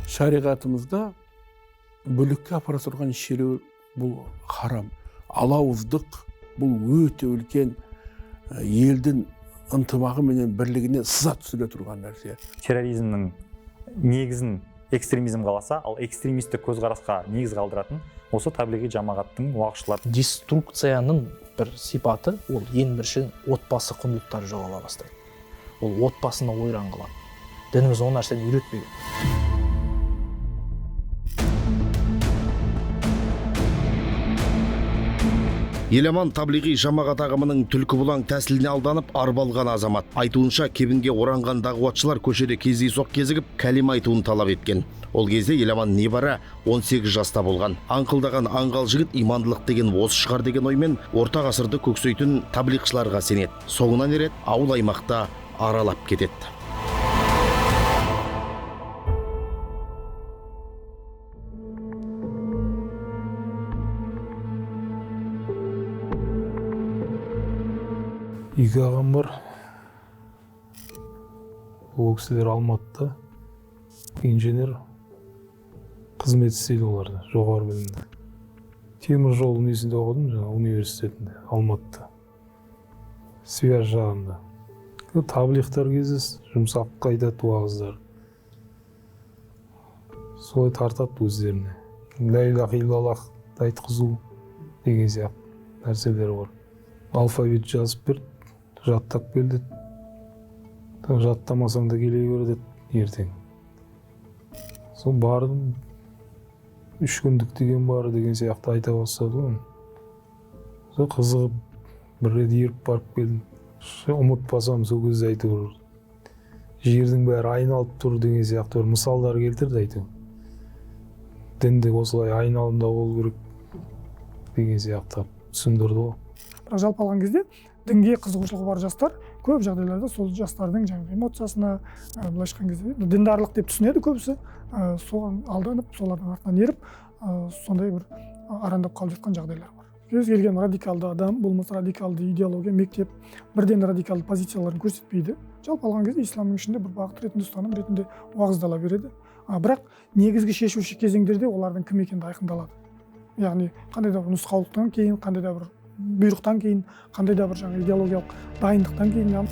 Шариғатымызда бүлікке апара тұрған шеру бұл харам. Алауыздық бұл өте үлкен елдің ынтымағы менен бірлігіне сыза түсіре тұрған нәрсе. Терроризмнің негізін экстремизм қаласа, ал экстремистік көзқарасқа негіз қалдыратын осы таблиғи жамағаттың уағызшылары. Деструкцияның бір сипаты ол ең бірінші отбасы құндылықтары жоғала бастайды. Ол отбасына ойран қылады. Дініміз ол нәрсені үйретпеген. Еламан таблиғи жамағат ағымының түлкі бұлаң тәсіліне алданып арбалған азамат. Айтуынша кебінге оранған дағуатшылар көшеде кездейсоқ кезігіп кәлима айтуын талап еткен. Ол кезде Еламан небары 18 жаста болған. Аңқылдаған аңғал жігіт имандылық деген осы шығар деген оймен орта ғасырды көксейтін таблиғшыларға сенеді. Соңынан ереді, ауыл аймақта аралап кетеді. Екі ағам бар. Ол кісілер Алматыда инженер қызмет істейді оларда, жоғары білімді. Темір жол несінде оқыдым, жаңа университетінде, Алматыда. Связь жағында. Таблиғтар кездес, жұмсақ қайтады уағыздар. Солай тартады өздеріне. Ла илаха иллаллах айтқызу деген сияқты нәрселер бар. Алфавит жазып берді. Жаттап келді. Жаттамасаң да келе берді ертең. Сол бардым. 3 күндік деген бары деген сияқты айта бастады ғой. Сол қызығып бір рет еріп барып келдім. Ұмытпасам сол кезде айтып жердің бәрі айналып тұр деген сияқты бір мысалдар келтірді айтып. Дінде осылай айналымда болу керек деген сияқты түсіндірді ғой. Бірақ жалпы алған кезде дінге қызығушылығы бар жастар көп жағдайларда сол жастардың жаңағы эмоциясына, былайша айтқан кезде діндарлық деп түсінеді көбісі, соған алданып, солардың артынан еріп, сондай бір арандап қалып жатқан жағдайлар бар. Кез келген радикалды адам, болмаса радикалды идеология, мектеп бірден радикалды позицияларын көрсетпейді. Жалпы алған кезде исламның ішінде бір бағыт ретінде, ұстаным ретінде уағыздала береді. Бірақ негізгі шешуші кезеңдерде олардың кім екені айқындалады. Яғни қандай да бір нұсқаулықтан кейін, қандай да бір бұйрықтан кейін, қандай да бір жаңа идеологиялық дайындықтан кейін.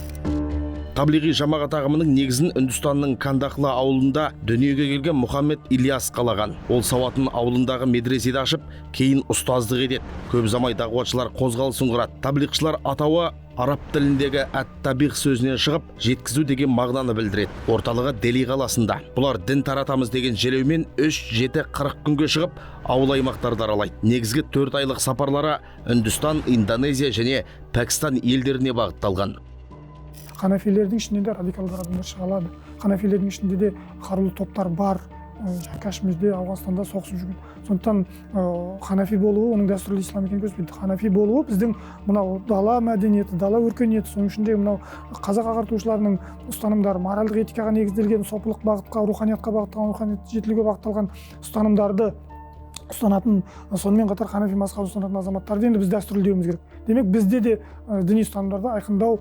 Таблиғи жамағат ағымының негізін Үндістанның Кандахла ауылында дүниеге келген Мұхаммед Ильяс қалаған. Ол сауатын ауылындағы медреседе ашып, кейін ұстаздық етеді. Көп замай дағуатшылар қозғалысын құрады. Таблиғшылар атауы араб тіліндегі әт-табиғ сөзінен шығып, жеткізу деген мағынаны білдіреді. Орталығы Дели қаласында. Бұлар дін таратамыз деген желеумен 3-7-40 күнге шығып, ауыл аймақтарды аралайды. Негізгі 4 айлық сапарлары Үндістан, Индонезия және Пәкістан елдеріне бағытталған. Ханафилердің ішінде де радикалдар адамдар шыға алады. Ханафилердің ішінде де қарулы топтар бар. Кашмирде, Ауғанстанда соғысып жүрген. Сондықтан ханафи болуы оның дәстүрлі ислам екенін көрсетпейді. Ханафи болуы біздің мынау дала мәдениеті, дала өркениеті, соның ішінде мынау қазақ ағартушыларының ұстанымдары, моральдық этикаға негізделген, сопылық бағытқа, руханиятқа бағытталған, руханият жетілуге бағытталған ұстанымдарды ұстанатын, сонымен қатар ханафи мазхабын ұстанатын азаматтарды енді біз дәстүрлеуіміз керек. Демек бізде де діни ұстанымдарды айқындау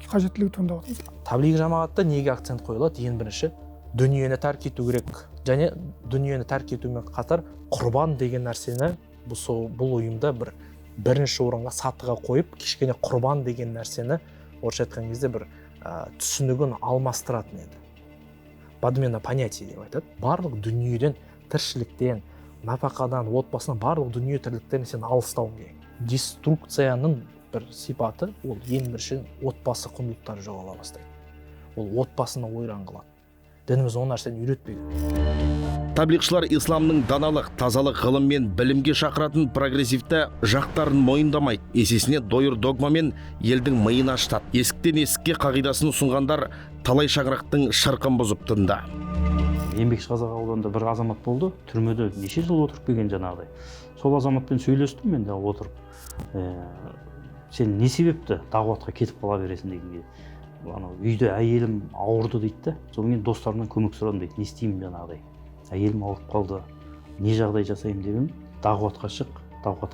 қажеттілігі туындап отыр. Таблиғи жамағатта неге акцент қойылады? Ең бірінші дүниені тәрк ету керек. Және дүниені тәрк етумен қатар құрбан деген нәрсені бұл ұйымда бірінші орынға сатыға қойып, кішкене құрбан деген нәрсені орысша айтқан кезде бір түсінігін алмастыратын еді. Подмена понятия деп айтады. Барлық дүниеден, тіршіліктен, нафақадан, отбасынан барлық дүние тірліктен сен алыстауың керек. Деструкцияның бір сипаты ол ең бірінші отбасы құндылықтары жоғала бастайды. Ол отбасына ойран қылады. Дініміз ол нәрсені үйретпеген. Таблиғшылар исламның даналық, тазалық, ғылым мен білімге шақыратын прогрессивті жақтарын мойындамайды. Есесіне дойыр догмамен елдің миын ашытады. Есіктен есікке қағидасын ұсынғандар талай шаңырақтың шырқын бұзып тынды. Еңбекшіқазақ ауданында бір азамат болды, түрмеде неше жыл отырып келген жаңағыдай. Сол азаматпен сөйлестім мен де отырып. Сен не себепті дағуатқа кетіп қала бересің дегенге. Үйде әйелім ауырды дейді. Сонымен достарымнан көмек сұрадым дейді. Не істеймін жаңағыдай. Әйелім ауырып қалды. Не жағдай жасаймын дегенім, дағуатқа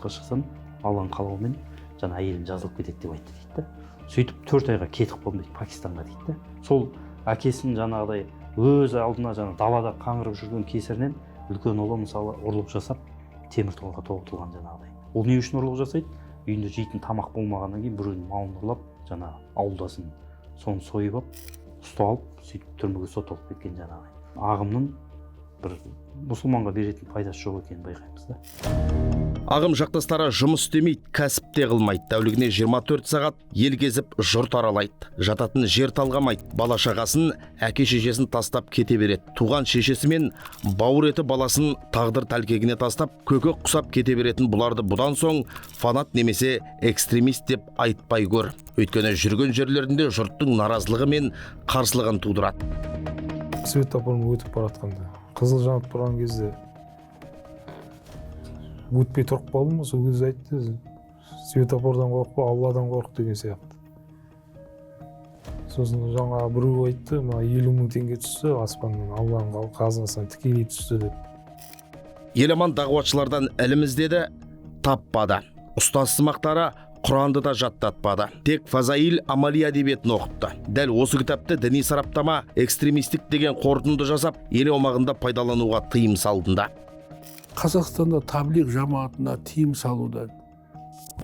шықсам, Алланың қалауымен жаңа әйелім жазылып кетеді деп айтты дейді. Сөйтіп 4 айға кетіп қалдым дейді, Пакистанға дейді. Сол әкесін жаңағыдай өз алдына жаңа далада қаңғырып жүрген кесірінен үлкен ұлы мысалы ұрлық жасап темір торға тоғытылған жаңағыдай. Ол не үшін ұрлық жасайды? Үйінде жейтін тамақ болмағаннан кейін біреудің малын ұрлап, жаңа ауылдасын соны сойып алып, ұстап алып, сөйтіп түрмеге сотталып кеткен жаңағыдай. Ағымның бір мұсылманға беретін пайдасы жоқ екенін байқаймыз да. Ағым жақтастары жұмыс істемейді, кәсіп те қылмайды. Тәулігіне 24 сағат ел кезіп жұрт аралайды. Жататын жер талғамайды. Бала шағасын, әке шешесін тастап кете береді. Туған шешесі мен бауыр еті баласын тағдыр тәлкегіне тастап, көкек құсап кете беретін бұларды бұдан соң фанат немесе экстремист деп айтпай көр. Өйткені жүрген жерлерінде жұрттың наразылығы мен қарсылығын тудырады. Светофорын өтіп баратқанда, қызыл жанып тұрған кезде өтпей тұрып қалдым, сол кезде айтты, светофордан қорықпа, Алладан қорық деген сияқты. Сосын жаңа біреу айтты, 50 000 теңге түсті аспаннан, Алланың қазынасынан тікелей түсті деп. Еламан дағуатшылардан іліміз деді, таппады. Ұстаз сымақтары Құранды да жаттатпады. Тек Фазаил Амали әдебиетін оқыпты. Дәл осы кітапты діни сараптама экстремистік деген қорытынды жасап, ел аумағында пайдалануға тыйым салдында. Қазақстанда таблиғ жамаатына тыйым салудан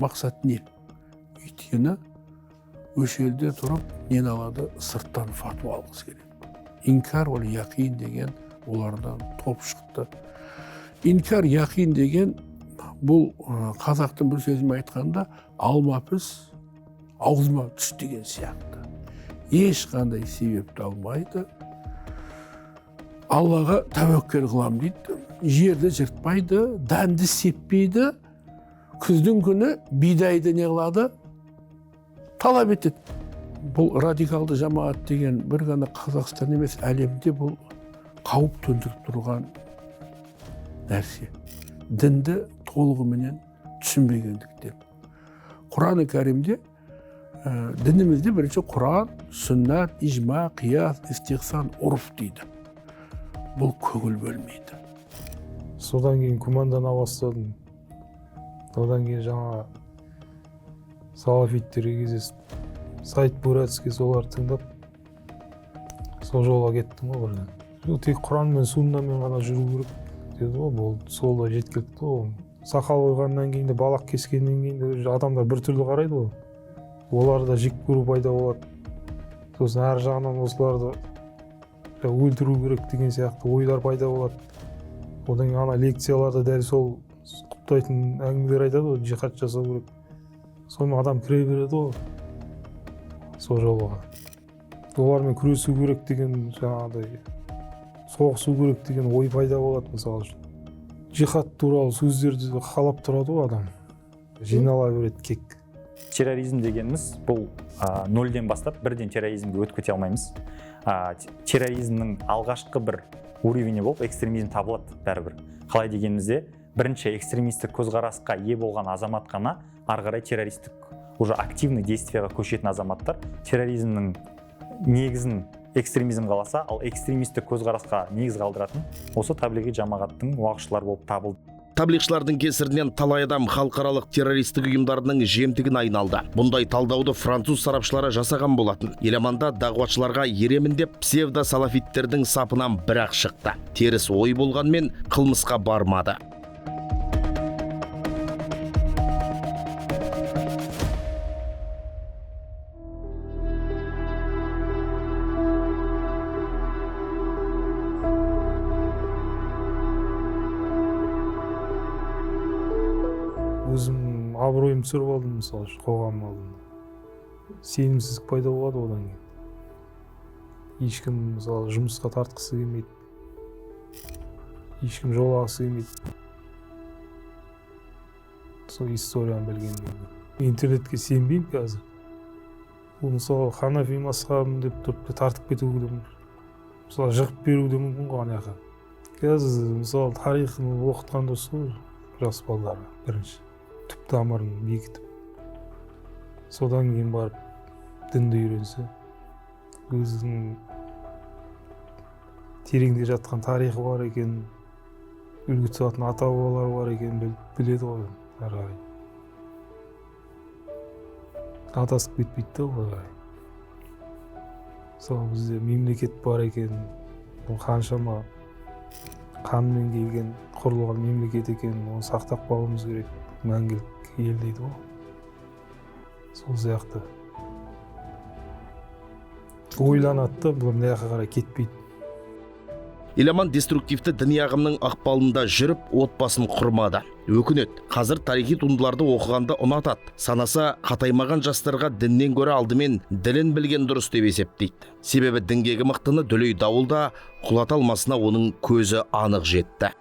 мақсат не? Өйткені өші елде тұрып, нені алады? Сырттан фатуа алғысы келеді. Инкар ол яқин деген олардан топ шықты. Инкар яқин деген бұл қазақтың бір сөзімен айтқанда алма піс, аузыма түс деген сияқты. Ешқандай себепті алмайды. Аллаға тәуекел қылам дейді. Жерді жыртпайды, дәнді сеппейді. Күздің күні бидайды не қылады? Талап етеді. Бұл радикалды жамаат деген бір ғана Қазақстан емес, әлемде бұл қауіп төндіріп тұрған нәрсе. Дінді толығыменен түсінбегендіктен. Құран-ы Кәрімде дінімізде бірінші Құран, сүннат, ижма, қияс, истихсан, ұрф дейді. Бұл көңіл бөлмейді. Содан кейін күмәндана бастадым. Одан кейін жаңа салафиттерге кездесіп, Сайт Бурацкий солар тыңдап, сол жолға кеттім ғой бірден. Тек Құран мен суннамен ғана жүру керек деді ғой, болды, сол да жеткілікті ғой. Сақал қойғаннан кейін де, балақ кескеннен кейін де адамдар бір түрлі қарайды ғой. Олар да жек көру пайда болады. Сосын әр жағынан осыларды өлтіру керек деген сияқты ойлар пайда болады. Одан кейін ана лекцияларда дәл сол құптайтын әңгімелер айтады ғой, жихад жасау керек. Сонымен адам кіре береді ғой сол жолға. Олармен күресу керек деген жаңағыдай, соғысу керек деген ой пайда болады мысалы үшін. Жихад туралы сөздерді қалап тұрады ғой адам. Жинала береді кек. Терроризм дегеніміз бұл нөлден бастап бірден терроризмге өтіп кете алмаймыз. Терроризмнің алғашқы бір уровені болып экстремизм табылады бәрібір. Қалай дегенімізде, бірінші экстремистік көзқарасқа ие болған азамат қана ары қарай террористік уже активный действияға көшетін азаматтар терроризмнің негізін экстремизм қаласа, ал экстремистік көзқарасқа негіз қалдыратын осы таблиғи жамағаттың уағызшылары болып табылды. Таблиғшылардың кесірінен талай адам халықаралық террористік ұйымдарының жемтігін айналды. Бұндай талдауды француз сарапшылары жасаған болатын. Еламанда дағуатшыларға еремін деп псевдо-салафиттердің сапынан бір-ақ шықты. Теріс ой болғанмен қылмысқа бармады. Өзім абыройым түсіріп алдым мысалы үшін қоғам алдында. Сенімсіздік пайда болады одан кейін. Ешкім мысалы жұмысқа тартқысы келмейді. Ешкім жолағысы келмейді. Сол историяны білгеннен кейін. Интернетке сенбеймін қазір. Ол мысалы ханафи мазхабым деп тұрып тартып кетуі де мүмкін. Мысалы жығып беруі де мүмкін ғой ана жаққа. Қазір мысалы тарихын оқытқан дұрыс қой жас балаларға бірінші. Түп тамырын бекітіп, содан кейін барып дінді үйренсе, өзінің тереңде жатқан тарихы бар екен, үлгі тұтатын ата-бабалары бар екен біледі ғой ары қарай. Адасып кетпейді ғой ары қарай. Мысалы бізде мемлекет бар екен, бұл қаншама қанмен келген құрылған мемлекет екенін оны сақтап қалуымыз керек. Мәңгілік ел дейді ғой. Сол сияқты ойланады да, бұл мына жаққа қарай кетпейді. Еламан деструктивті діни ағымның ықпалында жүріп, отбасын құрмады. Өкінет, қазір тарихи туындыларды оқығанда ұнатады. Санаса қатаймаған жастарға діннен гөрі алдымен ділін білген дұрыс деп есептейді. Себебі діңгегі мықтыны дүлей дауылда құлата алмасына оның көзі анық жетті.